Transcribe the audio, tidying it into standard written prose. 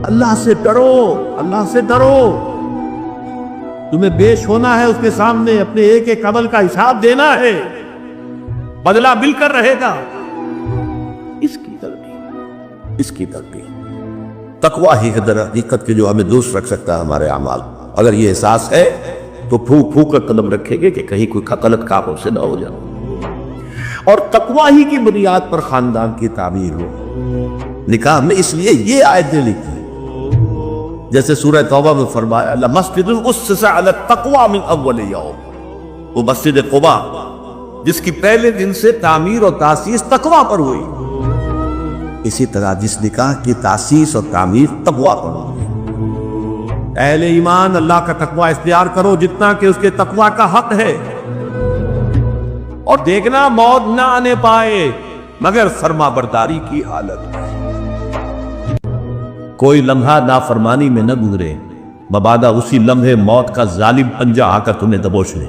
اللہ سے ڈرو، اللہ سے ڈرو. تمہیں پیش ہونا ہے اس کے سامنے، اپنے ایک ایک عمل کا حساب دینا ہے، بدلہ مل کر رہے گا. اس کی تربیت تقویٰ ہی ہے در حقیقت کے جو ہمیں دوست رکھ سکتا ہے ہمارے اعمال. اگر یہ احساس ہے تو پھونک پھونک کر قدم رکھیں گے کہ کہیں کوئی غلط کام سے نہ ہو جائے. اور تقویٰ ہی کی بنیاد پر خاندان کی تعمیر ہو. نکاح میں اس لیے یہ آیتیں لکھی جیسے سورہ توبہ میں فرمایا لمسجد اسس علی التقوی من اول یوم، وہ مسجد قباء جس کی پہلے دن سے تعمیر اور تاسیس تقویٰ پر ہوئی. اسی طرح جس نکاح کی تاسیس اور تعمیر تقویٰ پر ہوئی. اہل ایمان اللہ کا تقویٰ اختیار کرو جتنا کہ اس کے تقویٰ کا حق ہے، اور دیکھنا موت نہ آنے پائے مگر فرما برداری کی حالت میں. کوئی لمحہ نافرمانی میں نہ گزرے مبادا اسی لمحے موت کا ظالم پنجہ آ کر تمہیں دبوچ لے.